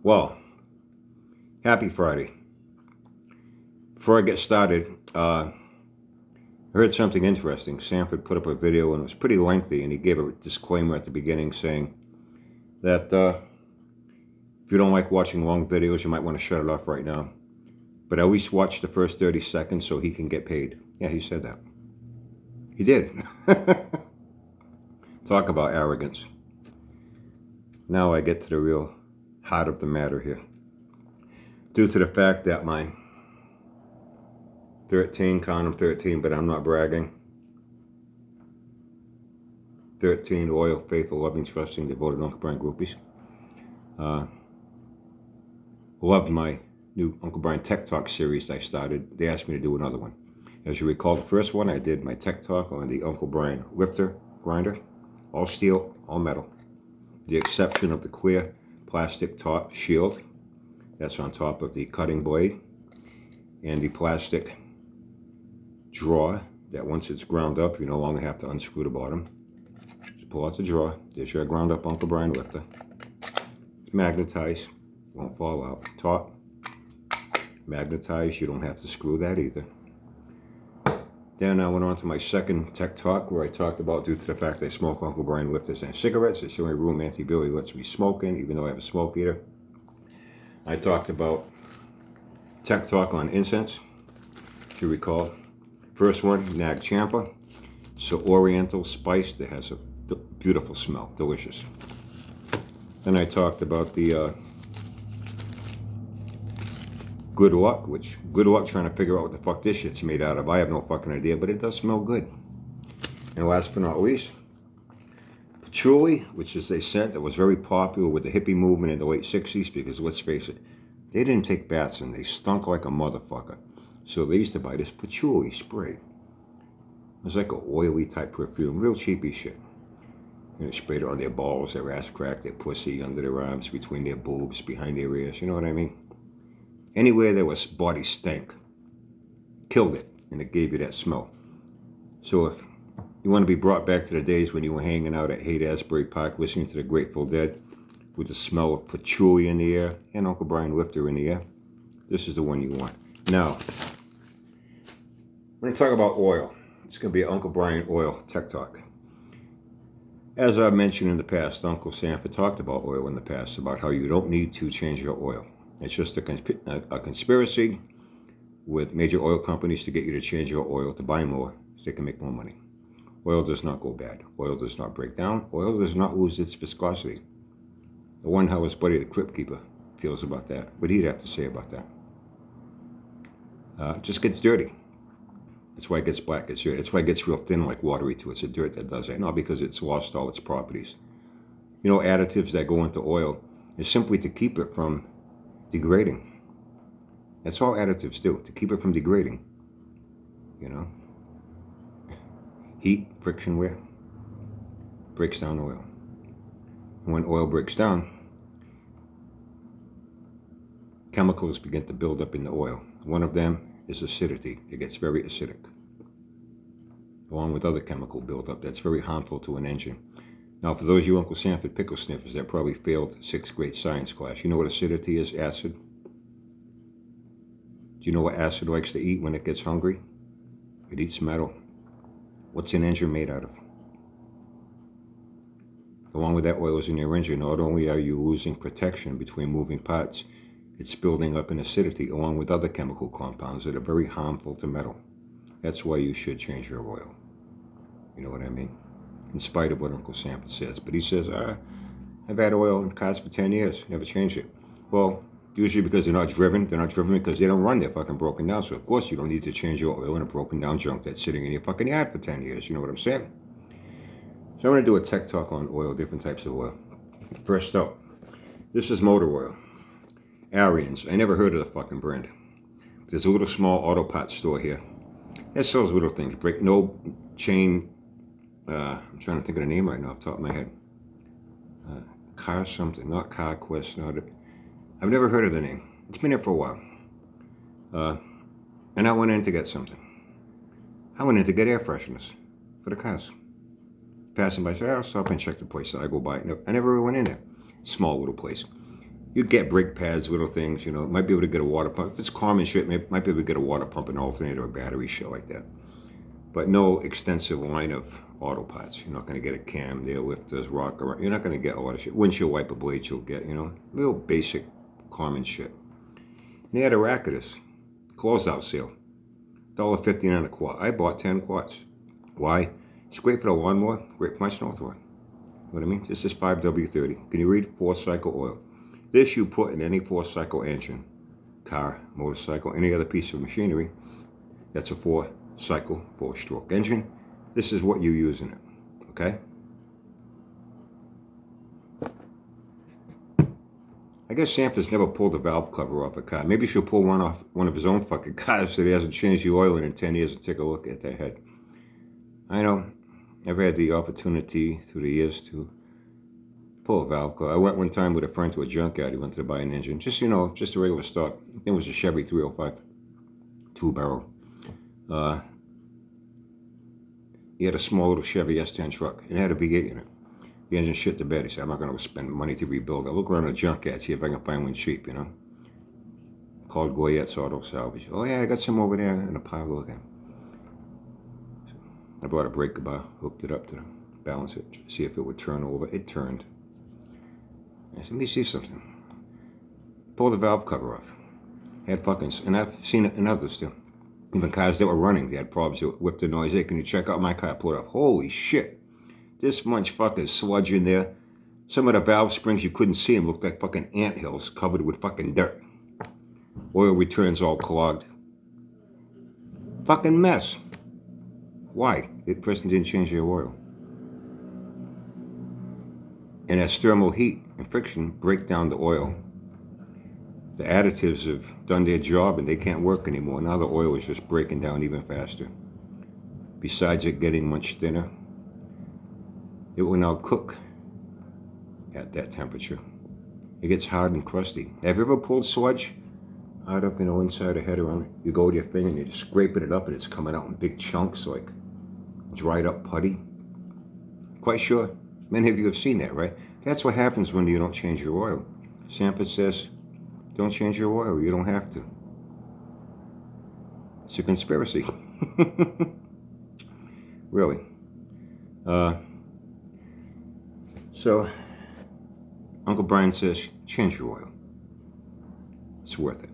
Well, happy Friday. Before I get started, I heard something interesting. Sanford put up a video and it was pretty lengthy, and he gave a disclaimer at the beginning saying that if you don't like watching long videos, you might want to shut it off right now. But at least watch the first 30 seconds so he can get paid. Yeah, he said that. He did. Talk about arrogance. Now I get to the real heart of the matter here. Due to the fact that my 13, count them 13, but I'm not bragging. 13 loyal, faithful, loving, trusting, devoted Uncle Brian groupies. Loved my new Uncle Brian Tech Talk series I started. They asked me to do another one. As you recall, the first one I did my Tech Talk on the Uncle Brian lifter grinder. All steel, all metal. The exception of the clear plastic top shield that's on top of the cutting blade, and the plastic drawer that once it's ground up, you no longer have to unscrew the bottom. Just pull out the drawer. There's your ground up Uncle Brian lifter. It's magnetized, won't fall out. Top, magnetized, you don't have to screw that either. Then I went on to my second Tech Talk where I talked about, due to the fact I smoke Uncle Brian lifters and cigarettes, it's the only room Auntie Billy lets me smoke in, even though I have a smoke eater. I talked about Tech Talk on incense, if you recall. First one, Nag Champa. It's an oriental spice that has a beautiful smell, delicious. Then I talked about the Good Luck, which good luck trying to figure out what the fuck this shit's made out of. I have no fucking idea, but it does smell good. And last but not least, Patchouli, which is a scent that was very popular with the hippie movement in the late 60s, because let's face it, they didn't take baths and they stunk like a motherfucker. So they used to buy this patchouli spray. It was like an oily type perfume, real cheapy shit. And they sprayed it on their balls, their ass crack, their pussy, under their arms, between their boobs, behind their ears, you know what I mean? Anywhere there was body stank, killed it, and it gave you that smell. So if you want to be brought back to the days when you were hanging out at Haight-Ashbury Park listening to the Grateful Dead with the smell of patchouli in the air and Uncle Brian lifter in the air, this is the one you want. Now, we're going to talk about oil. It's going to be an Uncle Brian oil Tech Talk. As I've mentioned in the past, Uncle Sanford talked about oil in the past, about how you don't need to change your oil. It's just a conspiracy with major oil companies to get you to change your oil to buy more so they can make more money. Oil does not go bad. Oil does not break down. Oil does not lose its viscosity. I wonder how his buddy, the Crypt Keeper, feels about that. What he'd have to say about that. It just gets dirty. That's why it gets black. It's dirty. That's why it gets real thin, like watery too. It's the dirt that does that. Not because it's lost all its properties. You know, additives that go into oil is simply to keep it from degrading. That's all additives do, to keep it from degrading. You know? Heat, friction wear, breaks down oil. And when oil breaks down, chemicals begin to build up in the oil. One of them is acidity. It gets very acidic, along with other chemical buildup that's very harmful to an engine. Now, for those of you Uncle Sanford pickle sniffers that probably failed 6th grade science class, you know what acidity is? Acid. Do you know what acid likes to eat when it gets hungry? It eats metal. What's an engine made out of? Along with that oil is in your engine, not only are you losing protection between moving parts, it's building up an acidity along with other chemical compounds that are very harmful to metal. That's why you should change your oil. You know what I mean? In spite of what Uncle Sanford says. But he says, I've had oil in cars for 10 years, never changed it. Well, usually because they're not driven. They're not driven because they don't run. They're fucking broken down. So, of course, you don't need to change your oil in a broken down junk that's sitting in your fucking yard for 10 years. You know what I'm saying? So I'm going to do a Tech Talk on oil, different types of oil. First up, this is motor oil. Ariens. I never heard of the fucking brand. There's a little small auto parts store here. It sells little things. Break no chain. I'm trying to think of the name right now off the top of my head. Car something, not CarQuest. I've never heard of the name. It's been there for a while. And I went in to get something. I went in to get air fresheners for the cars. Passing by, I said, I'll stop and check the place that I go by. I never went in there. Small little place. You get brake pads, little things, you know. Might be able to get a water pump. If it's common shit, might be able to get a water pump, an alternator, or battery, shit like that. But no extensive line of auto parts. You're not going to get a cam, nail lifters, rocker. You're not going to get a lot of shit. Windshield wiper blades you'll get, you know. Real basic, common shit. And they had a rack of this. Closeout sale. $1.59 on a quart. I bought 10 quarts. Why? It's great for the lawnmower, great for my snow thrower. You know what I mean? This is 5W30. Can you read? 4-cycle oil. This you put in any 4-cycle engine, car, motorcycle, any other piece of machinery. That's a 4-cycle, 4-stroke engine. This is what you use in it, okay? I guess Sanford's never pulled a valve cover off a car. Maybe she'll pull one off one of his own fucking cars so he hasn't changed the oil in 10 years and take a look at that head. I know. Never had the opportunity through the years to pull a valve cover. I went one time with a friend to a junkyard. He wanted to buy an engine. Just, you know, just a regular stock. It was a Chevy 305. 2-barrel. He had a small little Chevy S10 truck. It had a V8 in it. The engine shit the bed. He said, I'm not going to spend money to rebuild. I'll look around the junkyard, see if I can find one cheap, you know. Called Goyette's Auto Salvage. Oh, yeah, I got some over there in a pile looking. I bought a breaker bar, hooked it up to balance it, see if it would turn over. It turned. I said, let me see something. Pull the valve cover off. Had fucking, and I've seen it in others too. Even cars that were running, they had problems with the noise. Hey, can you check out my car? Pull it off. Holy shit. This much fucking sludge in there. Some of the valve springs, you couldn't see them. Looked like fucking anthills covered with fucking dirt. Oil returns all clogged. Fucking mess. Why? The person didn't change their oil. And as thermal heat and friction break down the oil, the additives have done their job and they can't work anymore. Now the oil is just breaking down even faster. Besides it getting much thinner, it will now cook at that temperature. It gets hard and crusty. Have you ever pulled sludge out of, inside a header on it? You go with your finger and you're just scraping it up and it's coming out in big chunks like dried up putty. Quite sure many of you have seen that, right? That's what happens when you don't change your oil. Sanford says, don't change your oil. You don't have to. It's a conspiracy. Really. So, Uncle Brian says, change your oil. It's worth it.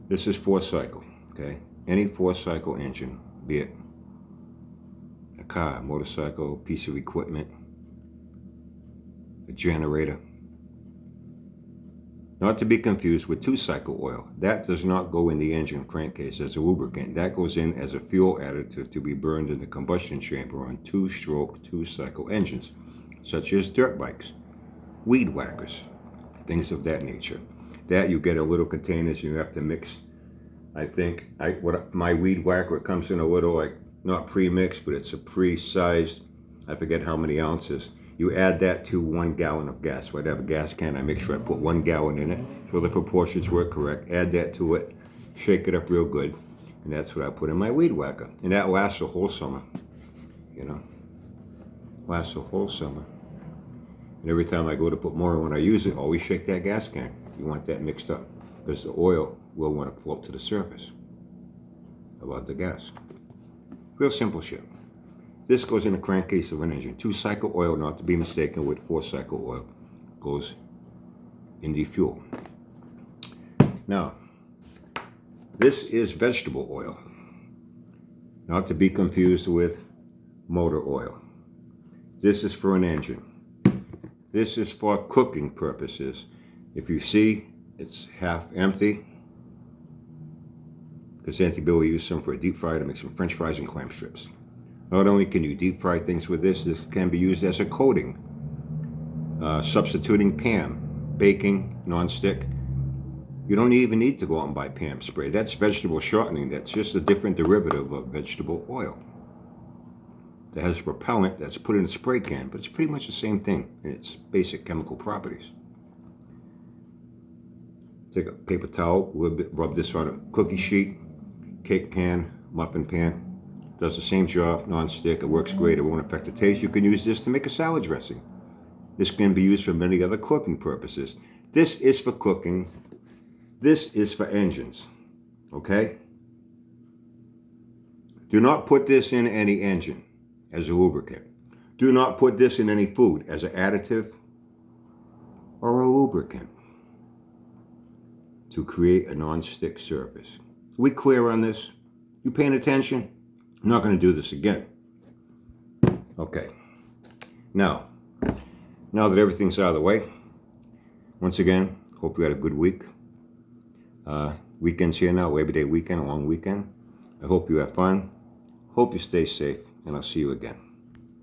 This is 4-cycle, okay? Any 4-cycle engine, be it a car, motorcycle, piece of equipment, a generator. Not to be confused with 2-cycle oil. That does not go in the engine crankcase as a lubricant. That goes in as a fuel additive to be burned in the combustion chamber on 2-stroke, 2-cycle engines, such as dirt bikes, weed whackers, things of that nature. That you get in little containers and you have to mix. I think my weed whacker, it comes in a little, like, not pre-mixed, but it's a pre-sized, I forget how many ounces. You add that to 1 gallon of gas. So I'd have a gas can, I make sure I put 1 gallon in it, so the proportions were correct. Add that to it, shake it up real good, and that's what I put in my weed whacker. And that lasts a whole summer, lasts a whole summer. And every time I go to put more when I use it, always shake that gas can. You want that mixed up, because the oil will want to float to the surface about the gas. Real simple shit. This goes in the crankcase of an engine. 2-cycle oil, not to be mistaken with 4-cycle oil, goes in the fuel. Now, this is vegetable oil, not to be confused with motor oil. This is for an engine. This is for cooking purposes. If you see, it's half empty, because Auntie Billy used some for a deep fry to make some French fries and clam strips. Not only can you deep fry things with this can be used as a coating, substituting Pam, baking, non-stick. You don't even need to go out and buy Pam spray. That's vegetable shortening. That's just a different derivative of vegetable oil. That has propellant that's put in a spray can, but it's pretty much the same thing in its basic chemical properties. Take a paper towel, rub this on a cookie sheet, cake pan, muffin pan. Does the same job, non-stick, it works great, it won't affect the taste. You can use this to make a salad dressing. This can be used for many other cooking purposes. This is for cooking. This is for engines. Okay? Do not put this in any engine as a lubricant. Do not put this in any food as an additive or a lubricant to create a non-stick surface. Are we clear on this? You paying attention? I'm not going to do this again. Okay. Now that everything's out of the way, once again, hope you had a good week. Weekend's here now, Labor Day weekend, a long weekend. I hope you have fun. Hope you stay safe, and I'll see you again.